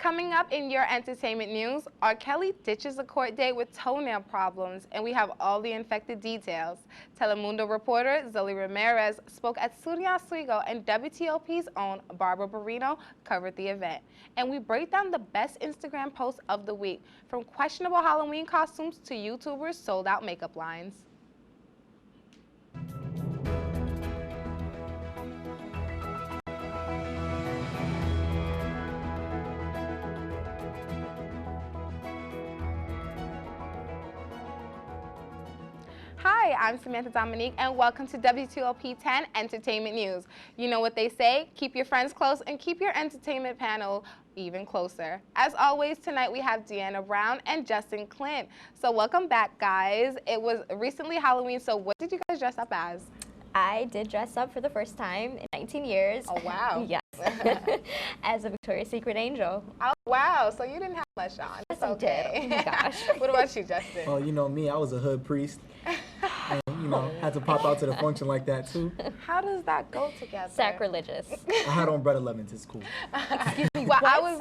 Coming up in your entertainment news, R. Kelly ditches a court date with toenail problems, and we have all the infected details. Telemundo reporter zhuli Ramirez spoke at Surya Oswego, and WTOP's own Barbara Barino covered the event. And we break down the best Instagram posts of the week, from questionable Halloween costumes to YouTubers' sold-out makeup lines. Hi, I'm Samantha Dominique, and welcome to WTOP 10 Entertainment News. You know what they say, keep your friends close and keep your entertainment panel even closer. As always, tonight we have Deanna Brown and Justin Clint. So welcome back, guys. It was recently Halloween, so what did you guys dress up as? I did dress up for the first time in 19 years. Oh, wow. Yes. As a Victoria's Secret angel. Oh, wow. So you didn't have much on. Yes, okay. I did. Oh, my gosh. What about you, Justin? Oh, you know me, I was a hood priest. And, you know, had to pop out to the function like that, too. How does that go together? Sacrilegious. I had on Bretta Lemons, it's cool. Excuse me, well, I was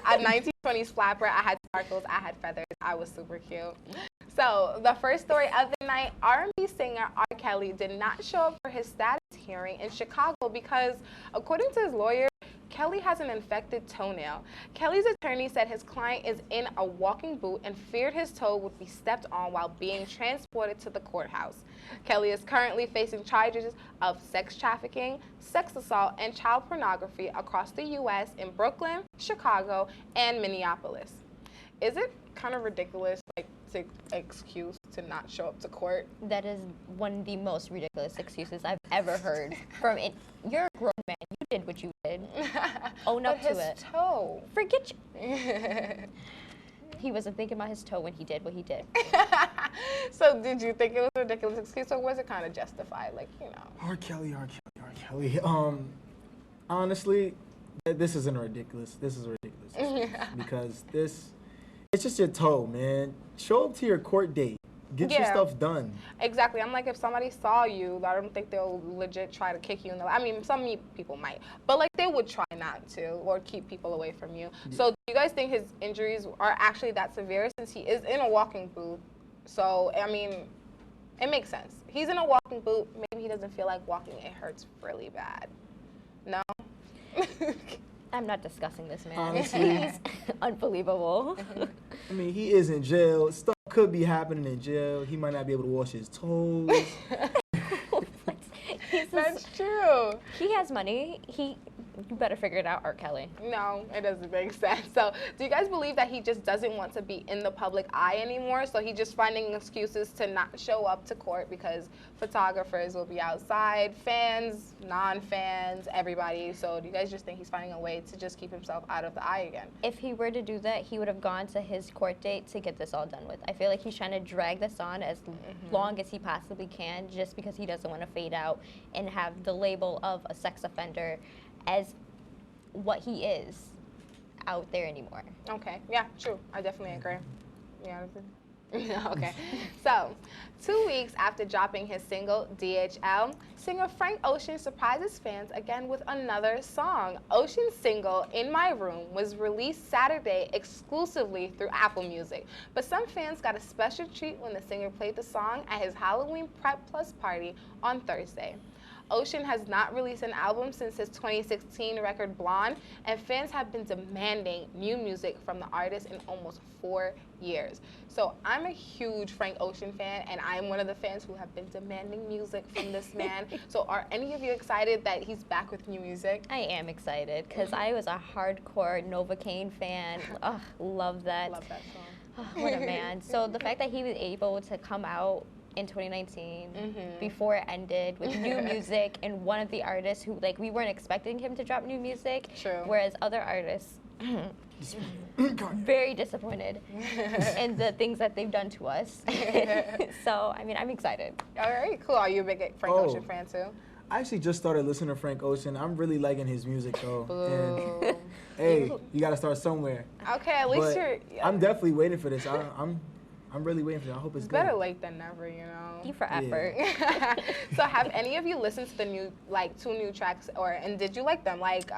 a 1920s flapper. I had sparkles, I had feathers. I was super cute. So, the first story of the night, R&B singer R. Kelly did not show up for his status hearing in Chicago because, according to his lawyer, Kelly has an infected toenail. Kelly's attorney said his client is in a walking boot and feared his toe would be stepped on while being transported to the courthouse. Kelly is currently facing charges of sex trafficking, sex assault, and child pornography across the U.S. in Brooklyn, Chicago, and Minneapolis. Is it kind of ridiculous, like, to excuse to not show up to court? That is one of the most ridiculous excuses I've ever heard from it. You're a grown man. You did what you did. Own up to it. But his toe. Forget you. He wasn't thinking about his toe when he did what he did. So did you think it was a ridiculous excuse, or was it kind of justified? Like, you know. R. Kelly. Honestly, this isn't ridiculous. This is a ridiculous excuse because it's just your toe, man. Show up to your court date. Get your stuff done. Exactly. I'm like, if somebody saw you, I don't think they'll legit try to kick you in the... I mean, some people might, but like they would try not to or keep people away from you. Yeah. So do you guys think his injuries are actually that severe since he is in a walking boot? So, I mean, it makes sense. He's in a walking boot. Maybe he doesn't feel like walking. It hurts really bad. No? I'm not discussing this, man. Honestly. He's unbelievable. I mean, he is in jail. Stuff could be happening in jail. He might not be able to wash his toes. That's true. He has money. You better figure it out, R. Kelly. No, it doesn't make sense. So do you guys believe that he just doesn't want to be in the public eye anymore? So he's just finding excuses to not show up to court because photographers will be outside, fans, non-fans, everybody. So do you guys just think he's finding a way to just keep himself out of the eye again? If he were to do that, he would have gone to his court date to get this all done with. I feel like he's trying to drag this on as long as he possibly can just because he doesn't want to fade out and have the label of a sex offender as what he is out there anymore. Okay, yeah, true. I definitely agree. Yeah. Okay. So, 2 weeks after dropping his single, DHL, singer Frank Ocean surprises fans again with another song. Ocean's single, In My Room, was released Saturday exclusively through Apple Music. But some fans got a special treat when the singer played the song at his Halloween Prep Plus party on Thursday. Ocean has not released an album since his 2016 record Blonde, and fans have been demanding new music from the artist in almost 4 years. So I'm a huge Frank Ocean fan, and I'm one of the fans who have been demanding music from this man. So are any of you excited that he's back with new music? I am excited because I was a hardcore Novocaine fan. Oh, love that. Love that song. Oh, what a man. So the fact that he was able to come out in 2019 before it ended with new music and one of the artists who, like, we weren't expecting him to drop new music. True. Whereas other artists very disappointed in the things that they've done to us. So, I mean, I'm excited. All right, cool. Are you a big Frank Ocean fan too? I actually just started listening to Frank Ocean. I'm really liking his music though. Boo. And hey, you gotta start somewhere. Okay, at least but you're... I'm definitely waiting for this. I'm really waiting for it. I hope it's It's good. better late than never, you know. E for effort. So have any of you listened to the new, like, 2 new tracks, and did you like them? Like,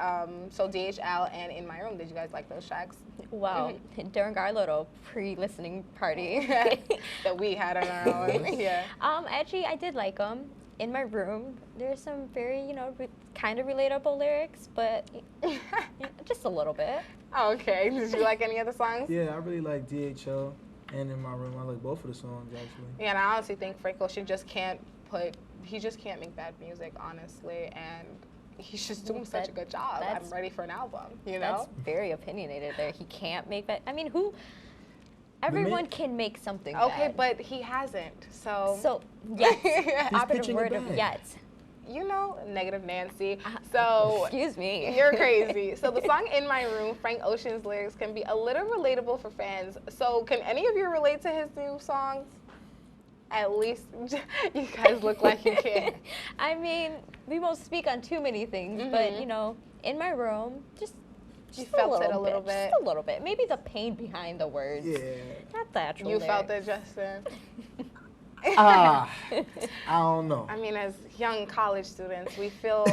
so DHL and In My Room, did you guys like those tracks? Well, during our little pre-listening party. That we had on our own. Yeah. Actually, I did like them. In My Room, there's some very, kind of relatable lyrics, but just a little bit. Oh, okay. Did you like any of the songs? Yeah, I really like DHL and In My Room. I like both of the songs, actually. Yeah, and I honestly think Frank Ocean just can't make bad music, honestly, and he's just doing such a good job. I'm ready for an album, you know? That's very opinionated there. He can't make that. I mean, everyone can make something okay, bad. but he hasn't, so yes. Operative pitching word it of back. yet. You know, negative Nancy. So Excuse me. You're crazy. So the song In My Room, Frank Ocean's lyrics can be a little relatable for fans. So can any of you relate to his new songs? At least you guys look like you can. I mean, we won't speak on too many things, but In My Room, just you felt it a little bit. Just a little bit. Maybe the pain behind the words. Yeah. Not the actual You lyrics. felt it, Justin? I don't know. I mean, as young college students, we feel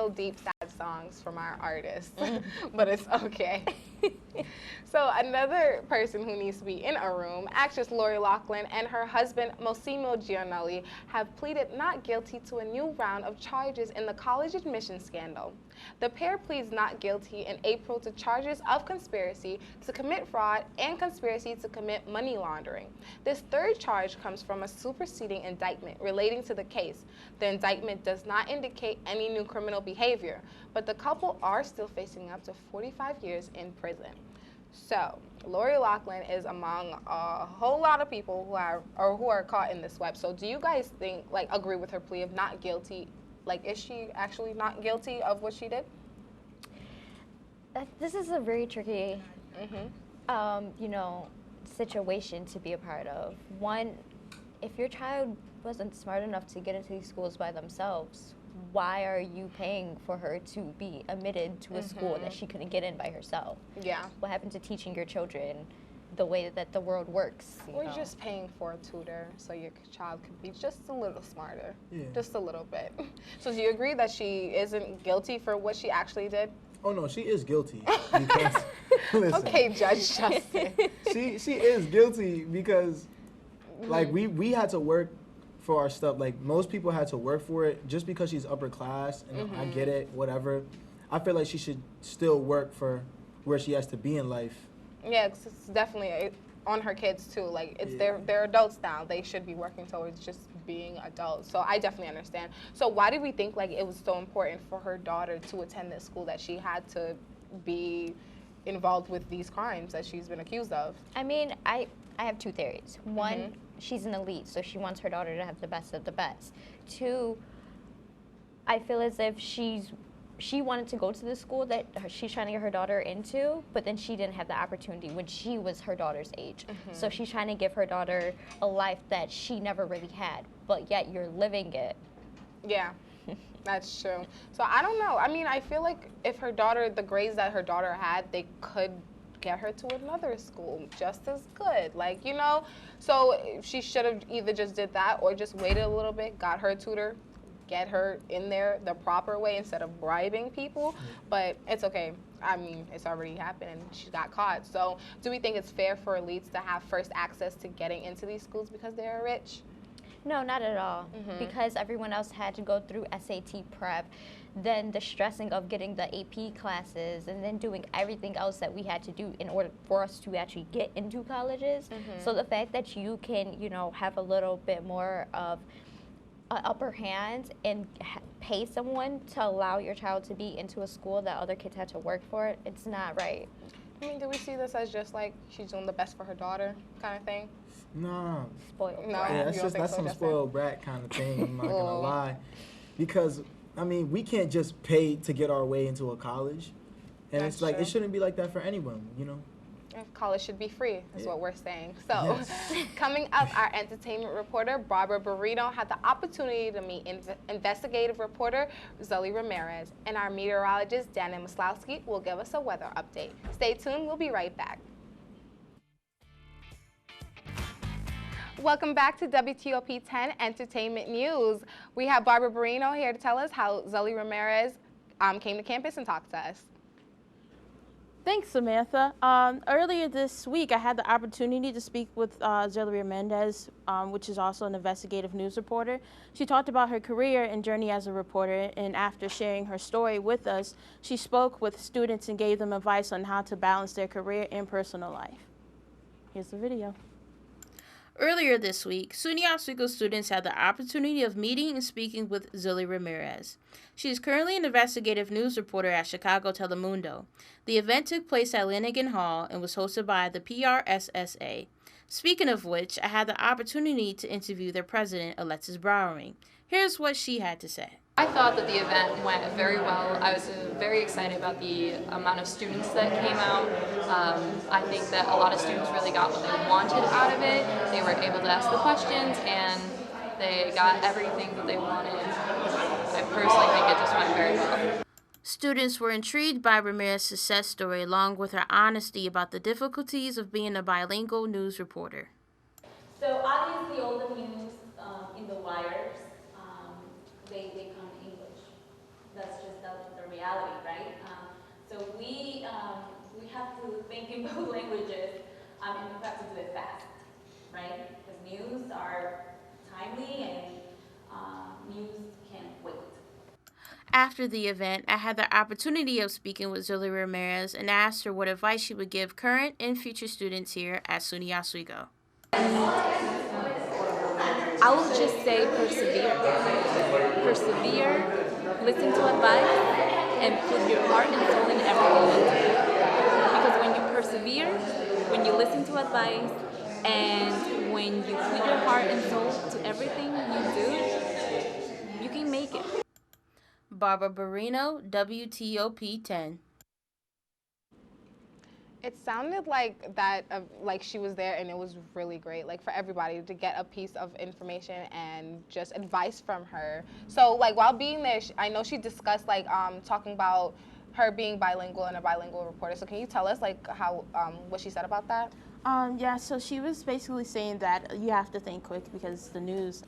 deep, sad songs from our artists, but it's okay. So another person who needs to be in a room, actress Lachlan and her husband Massimo Gianelli have pleaded not guilty to a new round of charges in the college admissions scandal. The pair pleads not guilty in April to charges of conspiracy to commit fraud and conspiracy to commit money laundering. This third charge comes from a superseding indictment relating to the case. The indictment does not indicate any new criminal behavior, but the couple are still facing up to 45 years in prison. So, Lachlan is among a whole lot of people who are caught in this web. So, do you guys agree with her plea of not guilty? Like, is she actually not guilty of what she did? This is a very tricky, situation to be a part of. One, if your child wasn't smart enough to get into these schools by themselves, why are you paying for her to be admitted to a school that she couldn't get in by herself? Yeah. What happened to teaching your children the way that the world works? Or just paying for a tutor so your child could be just a little smarter. Yeah. Just a little bit. So do you agree that she isn't guilty for what she actually did? Oh no, she is guilty. Because listen, Okay, Judge Justin. she is guilty because like we had to work for our stuff. Like most people had to work for it. Just because she's upper class and I get it, whatever. I feel like she should still work for where she has to be in life. Yeah, it's definitely on her kids too. Like they're adults now. They should be working towards just being adults. So I definitely understand. So why did we think like it was so important for her daughter to attend this school that she had to be involved with these crimes that she's been accused of? I mean, I have two theories. One, she's an elite, so she wants her daughter to have the best of the best. Two, I feel as if she wanted to go to the school that she's trying to get her daughter into, but then she didn't have the opportunity when she was her daughter's age. So she's trying to give her daughter a life that she never really had, but yet you're living it. Yeah, that's true. So I don't know. I mean, I feel like if her daughter, the grades that her daughter had, they could get her to another school just as good. Like, you know, so she should have either just did that or just waited a little bit, got her a tutor, get her in there the proper way instead of bribing people. But it's okay. I mean, it's already happened and she got caught. So do we think it's fair for elites to have first access to getting into these schools because they're rich? No, not at all. Because everyone else had to go through SAT prep, then the stressing of getting the AP classes, and then doing everything else that we had to do in order for us to actually get into colleges. So the fact that you can, have a little bit more of upper hand and pay someone to allow your child to be into a school that other kids had to work for, it's not right. I mean, do we see this as just like she's doing the best for her daughter kind of thing? No. Spoiled. No. brat. Yeah, that's You don't think that's so, some Justin? spoiled brat kind of thing. I'm not gonna lie, because I mean we can't just pay to get our way into a college, and That's it's like true. it shouldn't be like that for anyone, you know. College should be free, is what we're saying. So, Yes. coming up, our entertainment reporter, Barbara Burrito, had the opportunity to meet investigative reporter, Ramirez, and our meteorologist, Dana Maslowski, will give us a weather update. Stay tuned, we'll be right back. Welcome back to WTOP 10 Entertainment News. We have Barbara Barino here to tell us how zhuli Ramirez came to campus and talked to us. Thanks, Samantha. Earlier this week, I had the opportunity to speak with zhuli Ramirez, which is also an investigative news reporter. She talked about her career and journey as a reporter, and after sharing her story with us, she spoke with students and gave them advice on how to balance their career and personal life. Here's the video. Earlier this week, SUNY Oswego students had the opportunity of meeting and speaking with zhuli Ramirez. She is currently an investigative news reporter at Chicago Telemundo. The event took place at Lanigan Hall and was hosted by the PRSSA. Speaking of which, I had the opportunity to interview their president, Alexis Browering. Here's what she had to say. I thought that the event went very well. I was very excited about the amount of students that came out. I think that a lot of students really got what they wanted out of it. They were able to ask the questions and they got everything that they wanted. I personally think it just went very well. Students were intrigued by Ramirez's success story along with her honesty about the difficulties of being a bilingual news reporter. So obviously all the news in the wires, they come in English. That's just the reality, right? So we have to think in both languages and we have to do it fast, right? Because news are timely and news can't wait. After the event, I had the opportunity of speaking with zhuli Ramirez and asked her what advice she would give current and future students here at SUNY Oswego. I would just say persevere. Persevere, listen to advice, and put your heart and soul in everything you do. Because when you persevere, when you listen to advice, and when you put your heart and soul to everything you do, you can make it. Barbara Barino, WTOP 10. It sounded like that, like she was there, and it was really great, like for everybody to get a piece of information and just advice from her. So, like while being there, I know she discussed like talking about her being bilingual and a bilingual reporter. So, can you tell us like how what she said about that? Yeah, so she was basically saying that you have to think quick because the news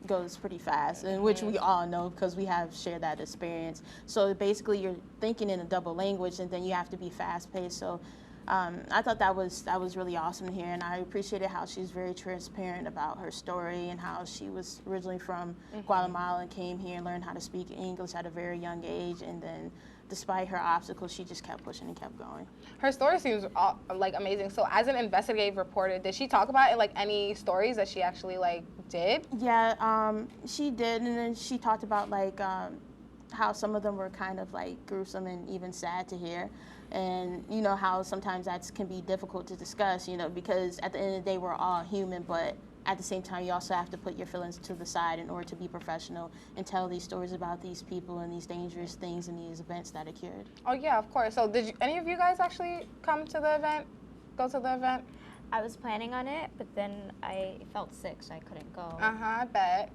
goes pretty fast, and which we all know because we have shared that experience. So basically you're thinking in a double language and then you have to be fast-paced. So I thought that was really awesome to hear, and I appreciated how she's very transparent about her story and how she was originally from Guatemala and came here and learned how to speak English at a very young age, and then despite her obstacles, she just kept pushing and kept going. Her story seems like amazing. So as an investigative reporter, did she talk about like any stories that she actually like did? Yeah, she did, and then she talked about like how some of them were kind of like gruesome and even sad to hear. And you know how sometimes that can be difficult to discuss, you know, because at the end of the day we're all human, but at the same time you also have to put your feelings to the side in order to be professional and tell these stories about these people and these dangerous things and these events that occurred. Oh yeah, of course. So did any of you guys actually come to the event? Go to the event? I was planning on it, but then I felt sick, so I couldn't go. I bet.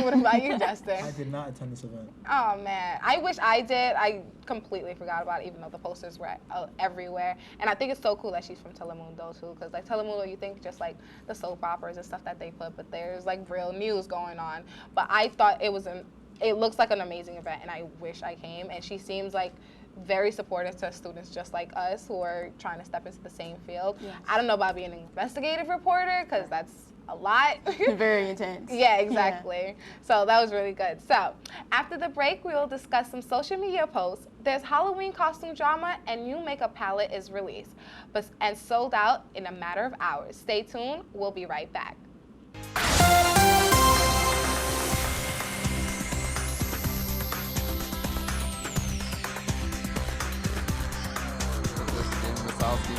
What about you, Justin? I did not attend this event. Oh man, I wish I did. I completely forgot about it, even though the posters were everywhere. And I think it's so cool that she's from Telemundo too, because like Telemundo, you think just like the soap operas and stuff that they put, but there's like real news going on. But I thought it looks like an amazing event, and I wish I came. And she seems like very supportive to students just like us who are trying to step into the same field. Yes. I don't know about being an investigative reporter because that's a lot. Very intense. Yeah, exactly. Yeah. So that was really good. So after the break, we will discuss some social media posts. There's Halloween costume drama and new makeup palette is released and sold out in a matter of hours. Stay tuned. We'll be right back.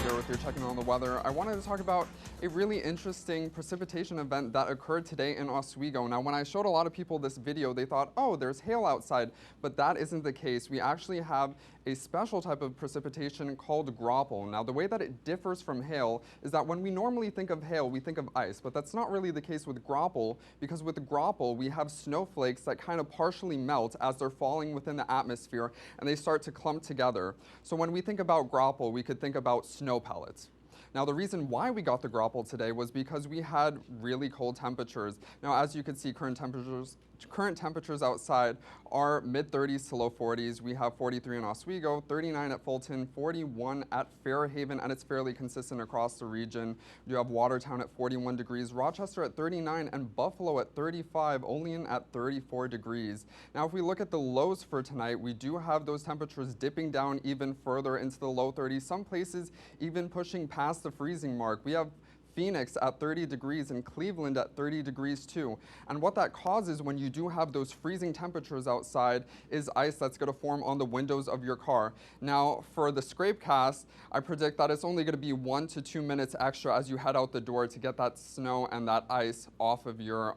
Here with your checking on the weather. I wanted to talk about a really interesting precipitation event that occurred today in Oswego. Now, when I showed a lot of people this video, they thought, oh, there's hail outside, but that isn't the case. We actually have a special type of precipitation called graupel. Now, the way that it differs from hail is that when we normally think of hail, we think of ice, but that's not really the case with graupel, because with graupel, we have snowflakes that kind of partially melt as they're falling within the atmosphere, and they start to clump together. So when we think about graupel, we could think about snow pellets. Now, the reason why we got the grapple today was because we had really cold temperatures. Now, as you can see, current temperatures outside are mid-30s to low 40s. We have 43 in Oswego, 39 at Fulton, 41 at Fairhaven, and it's fairly consistent across the region. We do have Watertown at 41 degrees, Rochester at 39, and Buffalo at 35, Olean at 34 degrees. Now, if we look at the lows for tonight, we do have those temperatures dipping down even further into the low 30s, some places even pushing past the freezing mark. We have Phoenix at 30 degrees and Cleveland at 30 degrees too. And what that causes when you do have those freezing temperatures outside is ice that's going to form on the windows of your car. Now, for the scrape cast, I predict that it's only going to be 1 to 2 minutes extra as you head out the door to get that snow and that ice off of your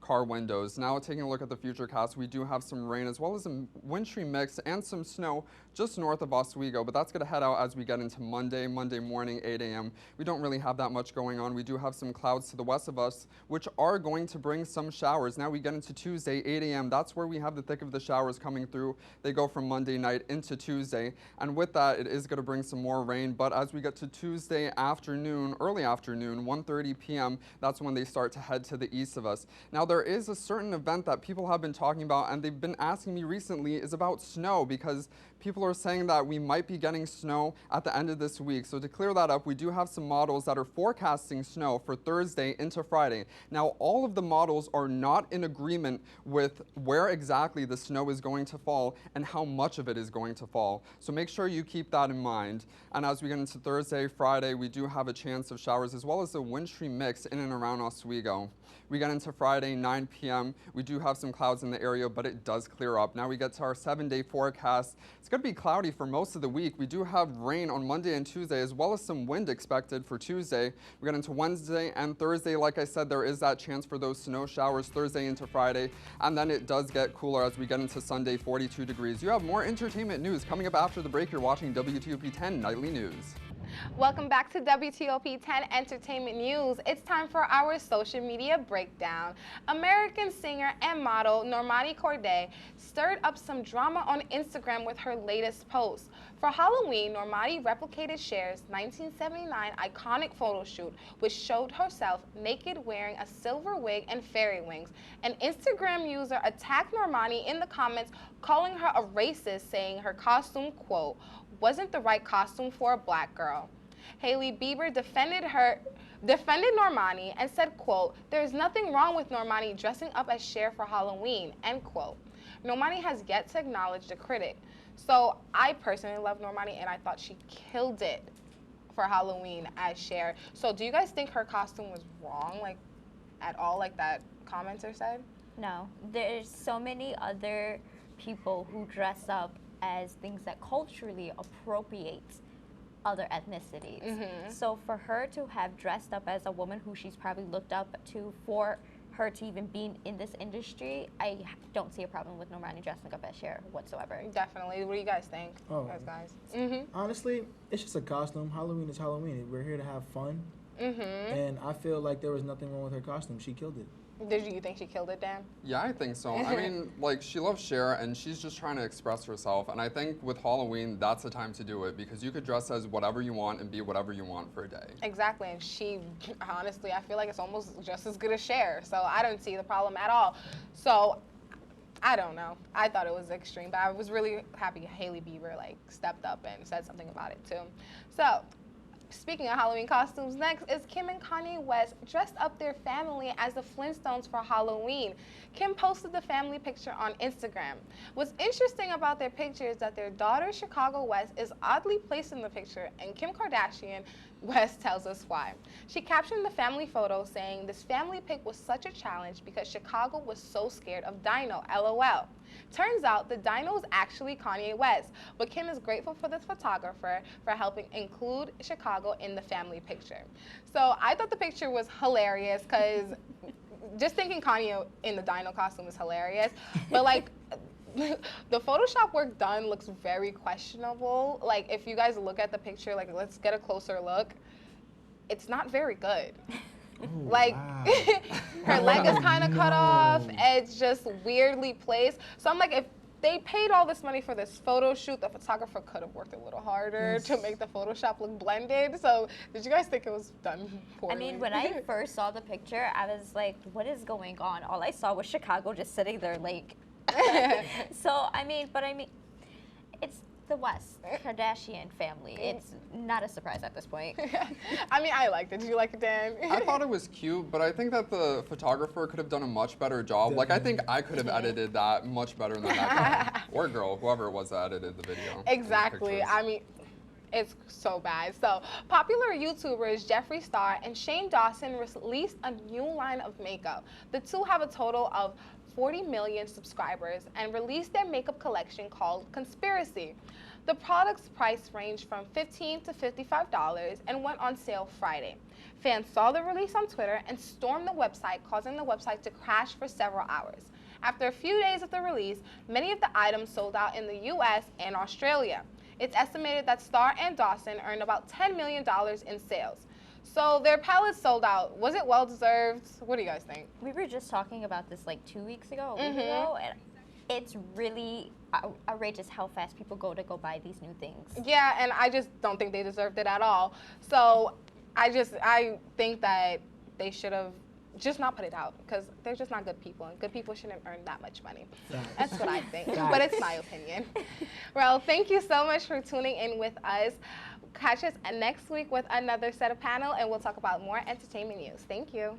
car windows. Now, taking a look at the future cast, we do have some rain as well as a wintry mix and some snow just north of Oswego, but that's going to head out as we get into Monday morning, 8 a.m. We don't really have that much going on. We do have some clouds to the west of us, which are going to bring some showers. Now we get into Tuesday, 8 a.m. That's where we have the thick of the showers coming through. They go from Monday night into Tuesday, and with that, it is going to bring some more rain, but as we get to Tuesday afternoon, early afternoon, 1:30 p.m., that's when they start to head to the east of us. Now, there is a certain event that people have been talking about, and they've been asking me recently, is about snow, because people are saying that we might be getting snow at the end of this week. So to clear that up, we do have some models that are forecasting snow for Thursday into Friday. Now, all of the models are not in agreement with where exactly the snow is going to fall and how much of it is going to fall. So make sure you keep that in mind. And as we get into Thursday, Friday, we do have a chance of showers as well as a wintry mix in and around Oswego. We get into Friday, 9 p.m. We do have some clouds in the area, but it does clear up. Now we get to our 7-day forecast. It's going to be cloudy for most of the week. We do have rain on Monday and Tuesday, as well as some wind expected for Tuesday. We get into Wednesday and Thursday. Like I said, there is that chance for those snow showers Thursday into Friday. And then it does get cooler as we get into Sunday, 42 degrees. You have more entertainment news coming up after the break. You're watching WTOP 10 Nightly News. Welcome back to WTOP 10 Entertainment News. It's time for our social media breakdown. American singer and model Normani Corday stirred up some drama on Instagram with her latest post. For Halloween, Normani replicated Cher's 1979 iconic photo shoot, which showed herself naked wearing a silver wig and fairy wings. An Instagram user attacked Normani in the comments, calling her a racist, saying her costume, quote, wasn't the right costume for a black girl. Hailey Bieber defended Normani and said, quote, there's nothing wrong with Normani dressing up as Cher for Halloween, end quote. Normani has yet to acknowledge the critic. So I personally love Normani, and I thought she killed it for Halloween as Cher. So do you guys think her costume was wrong, like, at all, like that commenter said? No. There's so many other people who dress up as things that culturally appropriate other ethnicities. Mm-hmm. So for her to have dressed up as a woman who she's probably looked up to, for her to even be in this industry, I don't see a problem with Normani dressing up as Cher whatsoever. Definitely. What do you guys think, guys? Mm-hmm. Honestly, it's just a costume. Halloween is Halloween. We're here to have fun. Mm-hmm. And I feel like there was nothing wrong with her costume. She killed it. Did you think she killed it, Dan? Yeah, I think so. I mean, like, she loves Cher, and she's just trying to express herself. And I think with Halloween, that's the time to do it, because you could dress as whatever you want and be whatever you want for a day. Exactly, and she, honestly, I feel like it's almost just as good as Cher, so I don't see the problem at all. So, I don't know. I thought it was extreme, but I was really happy Hailey Bieber, like, stepped up and said something about it, too. So, speaking of Halloween costumes, next is Kim and Kanye West dressed up their family as the Flintstones for Halloween. Kim posted the family picture on Instagram. What's interesting about their picture is that their daughter, Chicago West, is oddly placed in the picture, and Kim Kardashian West tells us why. She captioned the family photo saying, this family pic was such a challenge because Chicago was so scared of Dino, LOL. Turns out the Dino is actually Kanye West, but Kim is grateful for the photographer for helping include Chicago in the family picture. So I thought the picture was hilarious because just thinking Kanye in the Dino costume is hilarious, but like the Photoshop work done looks very questionable. Like if you guys look at the picture, like let's get a closer look, it's not very good. Ooh, like wow. her leg is kind of cut off. It's just weirdly placed. So I'm like, they paid all this money for this photo shoot. The photographer could have worked a little harder to make the Photoshop look blended. So did you guys think it was done poorly? I mean, when I first saw the picture, I was like, what is going on? All I saw was Chicago just sitting there like. So, I mean, it's the West Kardashian family. It's not a surprise at this point. I mean, I liked it. Did you like it, Dan? I thought it was cute, but I think that the photographer could have done a much better job. Like, I think I could have edited that much better than that guy. Or girl, whoever it was that edited the video. Exactly. I mean, it's so bad. So, popular YouTubers Jeffree Star and Shane Dawson released a new line of makeup. The two have a total of 40 million subscribers and released their makeup collection called Conspiracy. The product's price ranged from $15 to $55 and went on sale Friday. Fans saw the release on Twitter and stormed the website, causing the website to crash for several hours. After a few days of the release, many of the items sold out in the US and Australia. It's estimated that Star and Dawson earned about $10 million in sales. So their palettes sold out. Was it well-deserved? What do you guys think? We were just talking about this like 2 weeks ago, a week ago, and it's really outrageous how fast people go buy these new things. Yeah, and I just don't think they deserved it at all. So I think that they should have just not put it out because they're just not good people, and good people shouldn't earn that much money. That's what I think, but it's my opinion. Well, thank you so much for tuning in with us. Catch us next week with another set of panel, and we'll talk about more entertainment news. Thank you.